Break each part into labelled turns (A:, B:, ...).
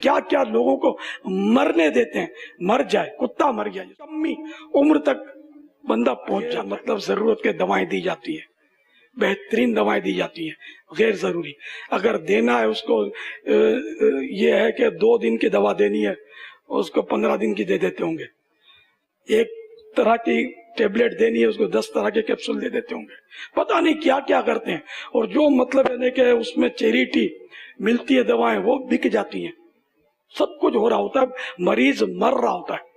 A: کیا کیا لوگوں کو مرنے دیتے ہیں، مر جائے، کتا مر گیا، کمی عمر تک بندہ پہنچ جائے، مطلب ضرورت کے دوائیں دی جاتی ہے، بہترین دوائیں دی جاتی ہیں، غیر ضروری اگر دینا ہے اس کو یہ ہے کہ 2 دن کی دوا دینی ہے، اس کو 15 دن کی دے دیتے ہوں گے، ایک طرح کی ٹیبلٹ دینی ہے اس کو 10 طرح کے کیپسول دے دیتے ہوں گے، پتہ نہیں کیا کیا کرتے ہیں، اور جو مطلب ہے کہ اس میں چیریٹی ملتی ہے دوائیں وہ بک جاتی ہیں، سب کچھ ہو رہا ہوتا ہے، مریض مر رہا ہوتا ہے،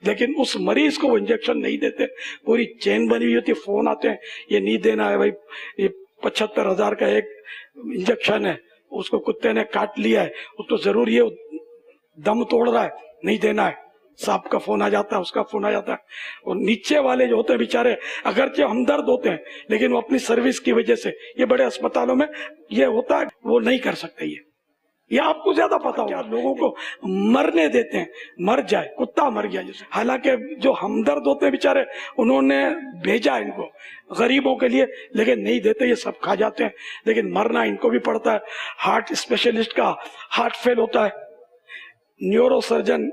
A: لیکن اس مریض کو وہ انجیکشن نہیں دیتے، پوری چین بنی ہوئی ہوتی ہے، فون آتے ہیں یہ نہیں دینا ہے بھائی، یہ 75,000 کا ایک انجیکشن ہے، اس کو کتے نے کاٹ لیا ہے، اس تو ضروری ہے دم توڑ رہا ہے، نہیں دینا ہے، صاحب کا فون آ جاتا ہے، اس کا فون آ جاتا ہے، اور نیچے والے جو ہوتے ہیں بیچارے اگرچہ ہمدرد ہوتے ہیں لیکن وہ اپنی سروس کی وجہ سے، یہ بڑے اسپتالوں میں یہ ہوتا ہے وہ نہیں کر سکتے، یہ آپ کو زیادہ پتا ہوگا، لوگوں کو مرنے دیتے ہیں، مر جائے، کتا مر گیا جیسے، حالانکہ جو ہمدرد ہوتے ہیں بیچارے انہوں نے بھیجا ان کو غریبوں کے لیے، لیکن نہیں دیتے، یہ سب کھا جاتے ہیں، لیکن مرنا ان کو بھی پڑتا ہے، ہارٹ اسپیشلسٹ کا ہارٹ فیل ہوتا ہے، نیورو سرجن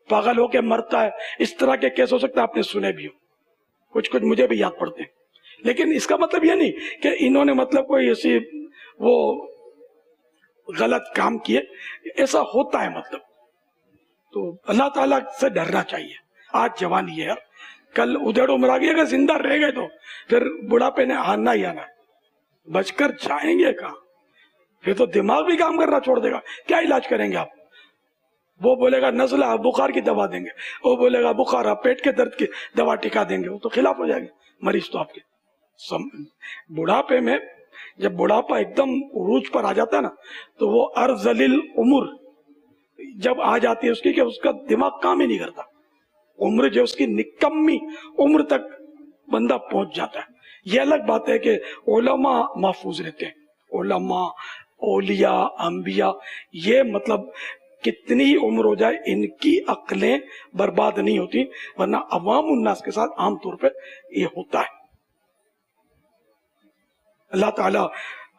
A: پاگل ہو کے مرتا ہے، اس طرح کے کیس ہو سکتا ہے، آپ نے سنے بھی ہو، کچھ مجھے بھی یاد پڑتے ہیں، لیکن اس کا مطلب یہ نہیں کہ انہوں نے مطلب کوئی ایسی وہ غلط کام کیے، ایسا ہوتا ہے مطلب، تو اللہ تعالیٰ سے ڈرنا چاہیے، آج جوانی ہے، کل ادھر عمر آ گئی، اگر زندہ رہ گئے تو پھر بڑھاپے نے آنا ہی آنا ہے، بچ کر جائیں گے کہاں، پھر تو دماغ بھی کام کرنا چھوڑ دے گا، کیا علاج کریں گے آپ، وہ بولے گا نزلہ بخار کی دوا دیں گے، وہ بولے گا بخار پیٹ کے درد کی دوا ٹکا دیں گے، وہ تو خلاف ہو جائے گا مریض تو آپ کے، بڑھاپے میں جب بڑھاپا ایک دم عروج پر آ جاتا ہے نا تو وہ ارذل العمر جب آ جاتی ہے اس کی کہ اس کا دماغ کام ہی نہیں کرتا، عمر جو اس کی نکمی عمر تک بندہ پہنچ جاتا ہے، یہ الگ بات ہے کہ علماء محفوظ رہتے ہیں، علماء اولیاء انبیاء یہ مطلب کتنی ہی عمر ہو جائے ان کی عقلیں برباد نہیں ہوتی، ورنہ عوام الناس کے ساتھ عام طور پہ یہ ہوتا ہے۔ اللہ تعالی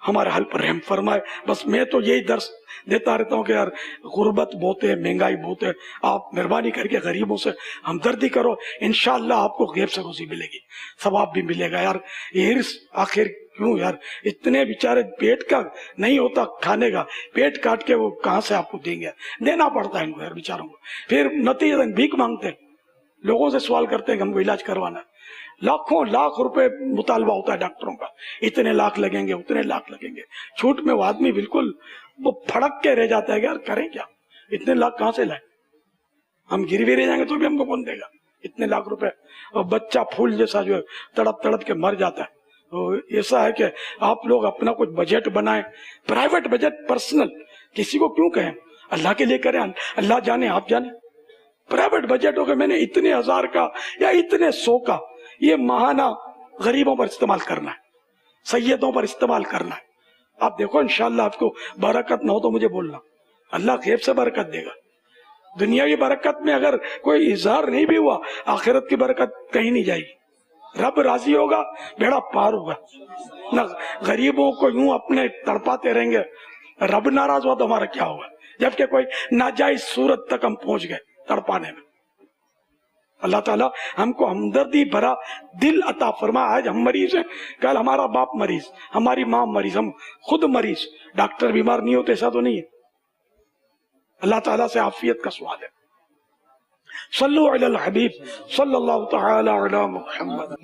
A: ہمارے حال پر رحم فرمائے، بس میں تو یہی درس دیتا رہتا ہوں کہ یار غربت بہت ہے، مہنگائی بہت ہے، آپ مہربانی کر کے غریبوں سے ہمدردی کرو، انشاءاللہ آپ کو غیب سے روزی ملے گی، ثواب بھی ملے گا، یار یہ ہرس آخر کیوں یار، اتنے بیچارے پیٹ کا نہیں ہوتا کھانے کا، پیٹ کاٹ کے وہ کہاں سے آپ کو دیں گے، دینا پڑتا ہے ان کو یار بیچاروں کو، پھر نتیجہ بھیک مانگتے ہیں، لوگوں سے سوال کرتے ہیں کہ ہم کو علاج کروانا ہے، لاکھوں لاکھ روپے مطالبہ ہوتا ہے ڈاکٹروں کا، اتنے لاکھ لگیں گے اتنے لاکھ لگیں گے، چھوٹ میں وہ آدمی بالکل وہ پھڑک کے رہ جاتا ہے کہ یار کریں کیا، اتنے لاکھ کہاں سے لائیں، ہم گروی رہ جائیں گے تو بھی ہم کو کون دے گا اتنے لاکھ روپے، اور بچہ پھول جیسا جو ہے تڑپ تڑپ کے مر جاتا ہے، تو ایسا ہے کہ آپ لوگ اپنا کچھ بجٹ بنائیں، پرائیویٹ بجٹ پرسنل، کسی کو کیوں کہیں، اللہ کے لیے کریں، اللہ جانے آپ جانے، پرائیویٹ بجٹ ہو کہ میں نے اتنے 1000 کا یا اتنے 100 کا یہ ماہانہ غریبوں پر استعمال کرنا ہے، سیدوں پر استعمال کرنا ہے، آپ دیکھو انشاءاللہ آپ کو برکت نہ ہو تو مجھے بولنا، اللہ غیب سے برکت دے گا، دنیاوی برکت میں اگر کوئی اظہار نہیں بھی ہوا آخرت کی برکت کہیں نہیں جائے گی، رب راضی ہوگا بیڑا پار ہوگا، نہ غریبوں کو یوں اپنے تڑپاتے رہیں گے، رب ناراض ہوا تو ہمارا کیا ہوگا، جبکہ کوئی ناجائز صورت تک ہم پہنچ گئے تڑپانے میں۔ اللہ تعالیٰ ہم کو ہمدردی بھرا دل عطا فرما، آج ہم مریض ہیں، کل ہمارا باپ مریض، ہماری ماں مریض، ہم خود مریض، ڈاکٹر بیمار نہیں ہوتے ایسا تو نہیں ہے، اللہ تعالیٰ سے عافیت کا سوال ہے۔ صلو علی الحبیب صلی اللہ تعالی علی محمد۔